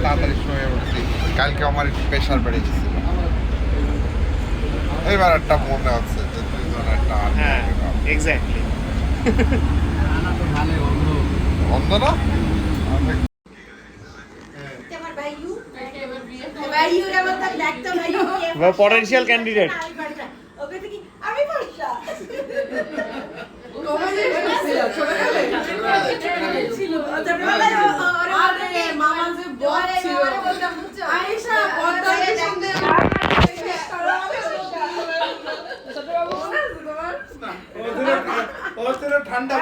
তাড়াতাড়ি শুয়ে উঠছি, কালকে আমার একটু প্রেশার বেড়ে গেছিল। এবার একটা মনে হচ্ছে যে দুইজন একটা হ্যাঁ এক্স্যাক্টলি। অন্ধ না পটেনশিয়াল ক্যান্ডিডেট। ঠান্ডা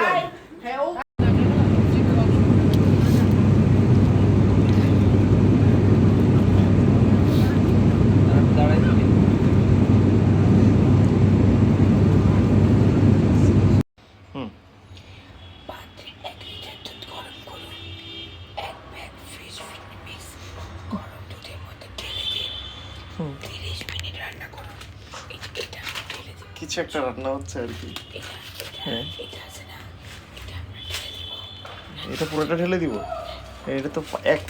কিছু একটা রান্না হচ্ছে আর কি। হ্যাঁ এটা পুরোটা ঢেলে দিব। এটা তো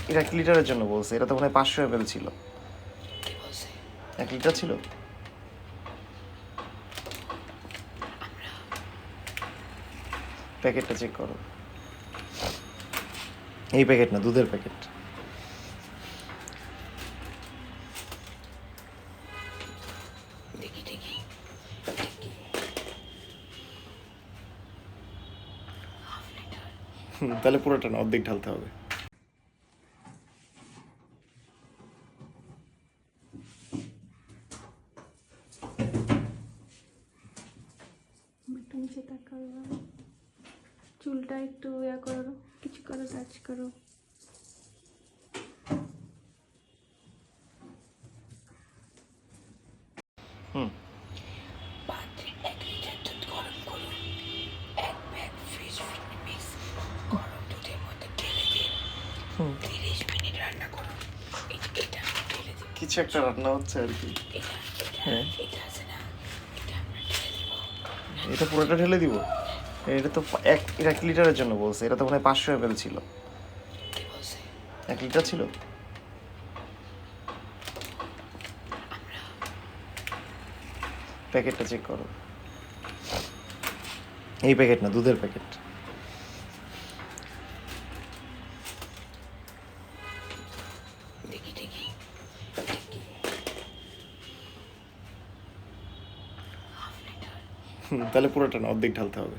এটা 1 লিটারের জন্য বলছে, এটা তো মনে হয় 500 ml ছিল। 1 লিটার ছিল। প্যাকেটটা চেক করো। এই প্যাকেট না, দুধের প্যাকেট। তাহলে পুরোটা না, অর্ধেক ঢালতে হবে। নিচে তাকাও, চুলটা একটু ইয়া করো, কিছু করো, টাচ করো। কিছু একটা রান্না হচ্ছে আর কি। হ্যাঁ এটা পুরোটা ঢেলে দিব। এটা তো এটা 1 লিটারের জন্য বলছে, এটা তো মনে হয় 500 ml ছিল। 1 লিটার ছিল। প্যাকেটটা চেক করো। এই প্যাকেট না, দুধের প্যাকেট। তাহলে পুরোটা না, অর্ধেক ঢালতে হবে।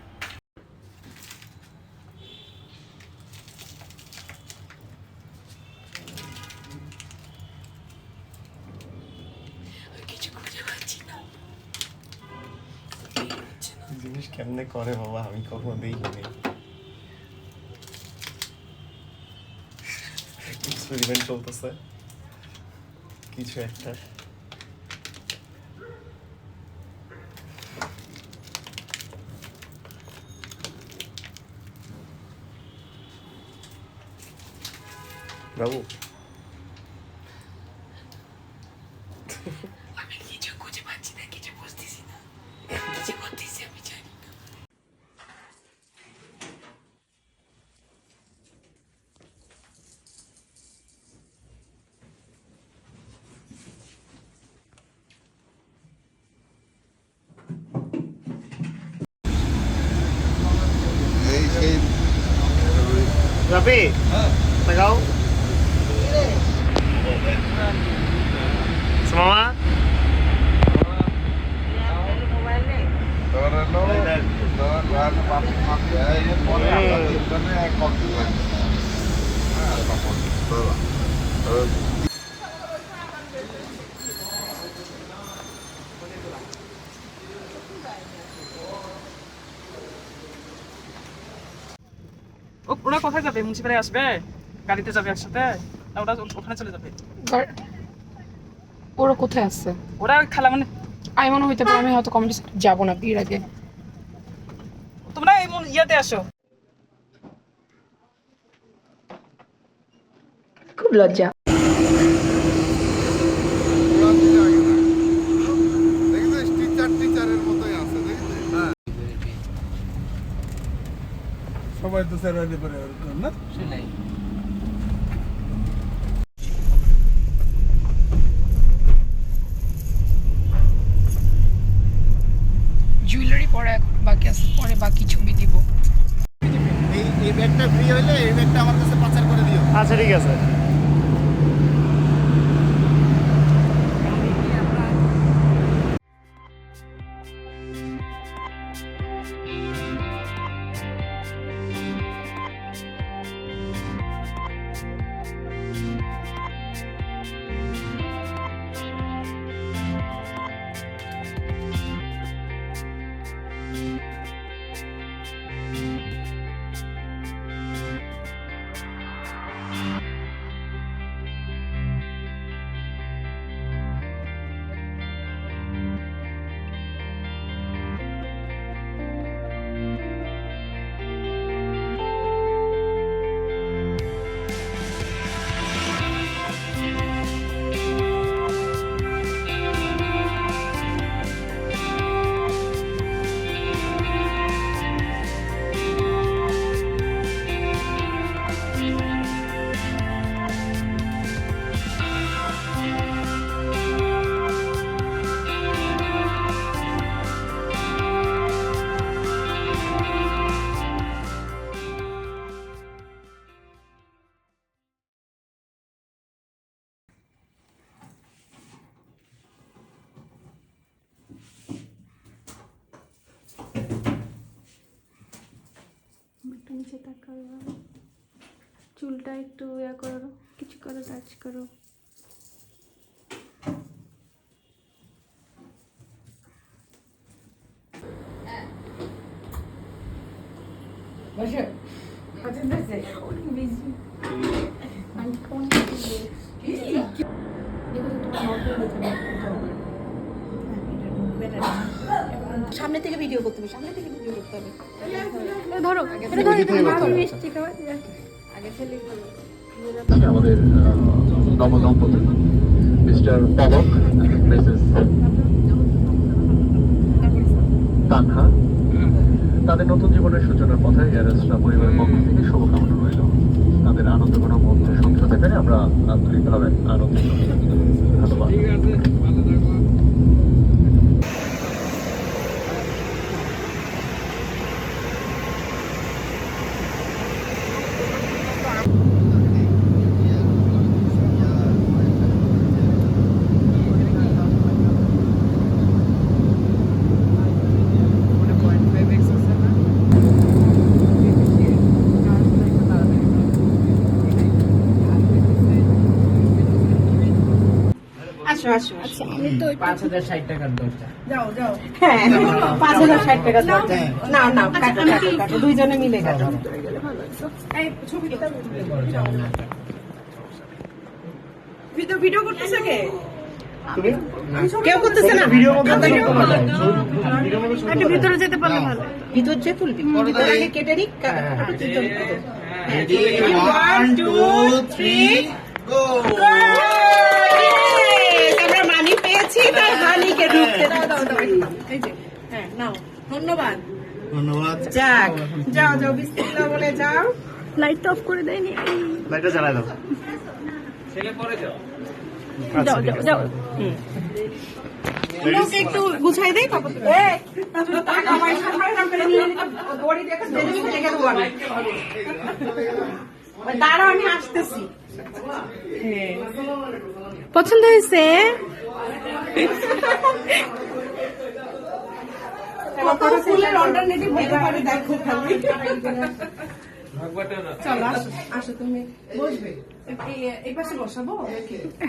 জিনিস কেমনে করে বাবা, আমি কখনো দেখিনি। এক্সপেরিমেন্ট চলতেছে কিছু একটা। বাবু আমি কিছু খুঁজে পাচ্ছি না, কিছু বুঝতেছি না, কিছু করতেছি আমি জানি না। এই সেই রাবি লাগাও মামা। ওরা কোথায় যাবে? মুন্সিপালে আসবে, গাড়িতে যাবে একসাথে, না ওরা ওখানে চলে যাবে? ওরা কোথায় আসছে? ওরা ওই খালা মানে আমি মনে হইতে পারে, আমি হয়তো কমিটি যাবো না বিয়ের আগে। তোমরা এই ইয়াতে আসো। খুব লজ্জা। টিচারের মতোই আছে, সবাই তো স্যার না। পরে বাকি আছে, পরে বাকি ছবি দিব। এই ব্যাগটা ফ্রি হইলে এই ব্যাগটা আমার কাছে পাচার করে দিও। আচ্ছা ঠিক আছে। একটু নিচে তাকাও, চুলটা একটু করো, কিছু করো, টাচ করো। সামনে থেকে ভিডিও করতে হবে, সামনে থেকে ভিডিও করতে হবে। ধরো আমাদের নবদম্পতি মিস্টার পলক, মিসেস তানহা, তাদের নতুন জীবনের সূচনার পথে এয়ারস্ট্রা পরিবারের পক্ষ থেকে শুভকামনা রইল। তাদের আনন্দঘন মুহূর্তে সঙ্গে হতে পেরে আমরা আন্তরিকভাবে আনন্দিত। ধন্যবাদ। আসো আসো আসো। আমি তো 5060 টাকার দরজা। যাও যাও। হ্যাঁ 5060 টাকা দরজা। না না কাটো কাটো কাটো, দুইজনে মিলে কাটো। এই ছবিটা ভিডিও করতেছে কে? কেউ করতেছে না। ভিডিও মধ্যে একটু ভিতরে যেতে পারলে ভালো। ভিতর যে তুলবি, ভিতর আগে কেটে নিক। 1 2 3 গো। আমরা মানি পেয়েছি, তাই মানিকে ঢুকতে দাও দাও দাও। এই যে হ্যাঁ নাও, ধন্যবাদ। ধন্যবাদ। যাক যাও যাও, বিসমিল্লাহ বলে যাও। লাইট অফ করে দেয়নি। লাইটটা জ্বালায় দাও। যাও যাও যাও। লোকে একটু গুছাই দেই পাপা। এই টাকা আমার সামনে করে নিয়ে দড়ি দেখে দেরি হয়ে গেল আমি। দাঁড়াও আমি আসতেছি। পছন্দ হয়েছে? কত ফুলের অল্টারনেটিভ হতে পারে দেখো খালি। চলো আসো আসো, তুমি বসবে। এই পাশে বসাবো?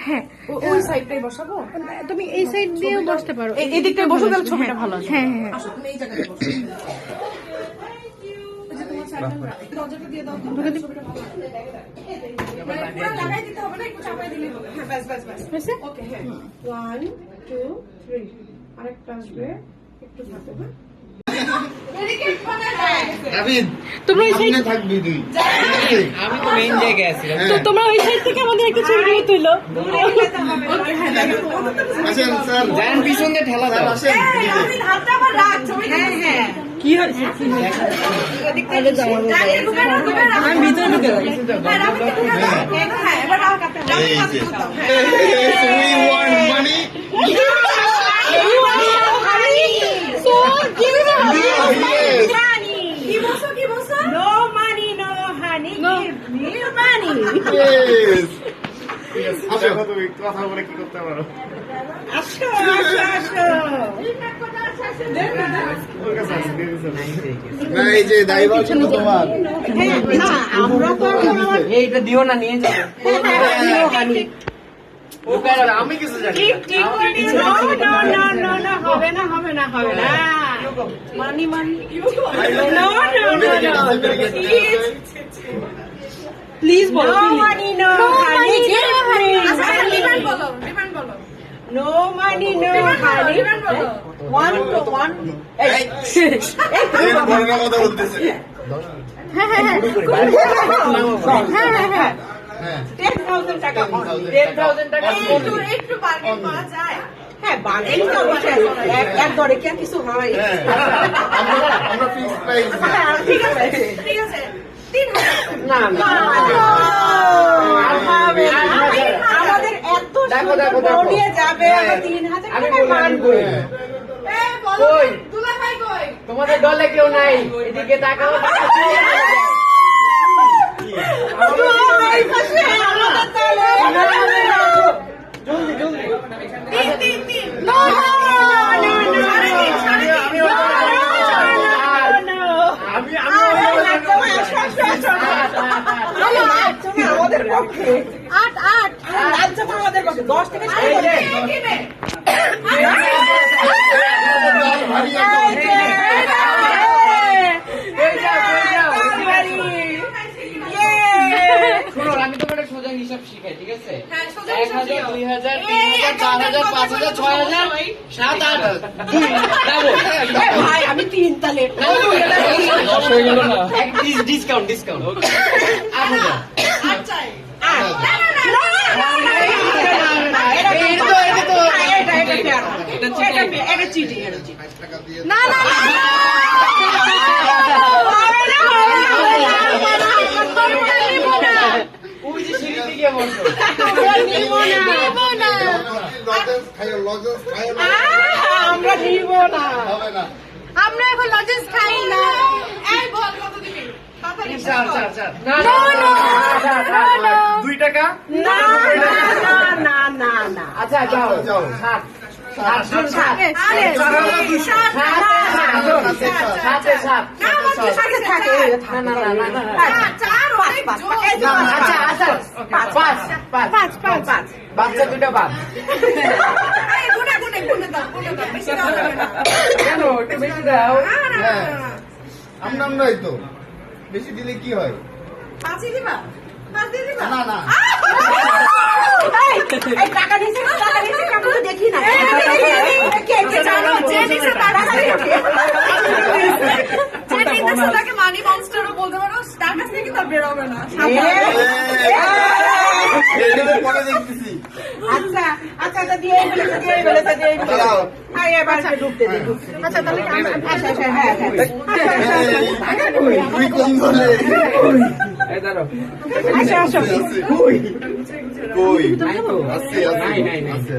হ্যাঁ, ওই সাইডটাই বসাবো? তুমি এই সাইড দিয়েও বসতে পারো। এই দিকটায় বসো, তাহলে ছবিটা ভালো আসবে। হ্যাঁ হ্যাঁ। আসো তুমি এই জায়গাতে বসো। এই যে তোমার সাইডটা দরজাটা দিয়ে দাও তো। পুরো লাগাই দিতে হবে না, একটু চাপাই দিলে হবে। হ্যাঁ বাস বাস বাস। হয়েছে? ওকে হ্যাঁ 1 2 3 আরেকটা আসবে, একটু থাকো। হ্যাঁ দাবিদ, তোমরা ওই সাইড, সামনে থাকবি তুই। আমি তো মেইন জায়গায় আছি। তো তোমরা ওই সাইড থেকে আমাদের একটা ছবি তুলো। আসেন স্যার, জান পিছন দিয়ে ঠেলা দাও। আসেন। হাতটা আবার রাখ, ছবি হ্যাঁ হ্যাঁ। কি হয়েছে? আমি ভিতরে ঢুকে যাই। হ্যাঁ এবার রাখ কাটতে। এই যে we want money. So, give me the দেখো তুমি কথা বলে কি করতে পারো। আসো আসো আসো ওর কাছে আছে, দিয়ে দিছে। না এই যে ড্রাইভার কিন্তু তোমার না আমরা তো এইটা দিও না, নিয়ে যাবে। আমি কিছু জানি ঠিক না। ঠিক no no no no no হবে না হবে না হবে না money money no no no no please বলো money no honey no money no honey one two one এই বড়রা কথা বলতেছে। হ্যাঁ হ্যাঁ হ্যাঁ 10,000 টাকা 10,000 টাকা একটু বার্গেন করা যায় হ্যাঁ বার্গেন তো এক দরে কি আর কিছু হয় আমরা ফিক্স প্রাইস হ্যাঁ, ঠিক আছে ঠিক আছে 3,000 না না আমাদের এত দেখো, দেখো, দেখো। বড়িয়ে যাবে আমরা 3,000 আমি টাকা মানবো কই তোমাদের দলে কেউ নাই, এদিকে তাকাও। আমাদের পক্ষে 8 আমাদের পক্ষে 10 থেকে শোনো, আমি তোমাকে সোজা হিসাব শিখাই, ঠিক আছে? 1,000, 2,000, 3,000, 4,000, 5,000, 6,000, 7,000, 8,000 ভাই আমি 3 তালে ডিসকাউন্ট ডিসকাউন্ট 8,000। না না ওই যে সিঁড়ি থেকে বসো। আমরা নিব না হবে না আমরা এখন লজেন্স খাই না চার, চার, চার। না, No, না, no, না, না, no, no. 2 টাকা না না না না আচ্ছা যাও যাও 7 সাথে থাকে না না না না আচ্ছা আচ্ছা 5 বাচ্চা দুটো বাদ কেন একটু বেশি দাও আমরাই তো বেশি দিলে কি হয় না না টাকা দিয়েছে টাকা তো দেখি না মানি মনস্টারও বলতে পারো তার কাছ থেকে তার বেরোবে না পরে দেখতেছি আচ্ছা আচ্ছা দিয়ে ঢুকতে দে আচ্ছা তাহলে আচ্ছা আচ্ছা হ্যাঁ তুই কোন দলে এই দাঁড়াও আচ্ছা আচ্ছা কই নাই তো আছে নাই নাই নাই আছে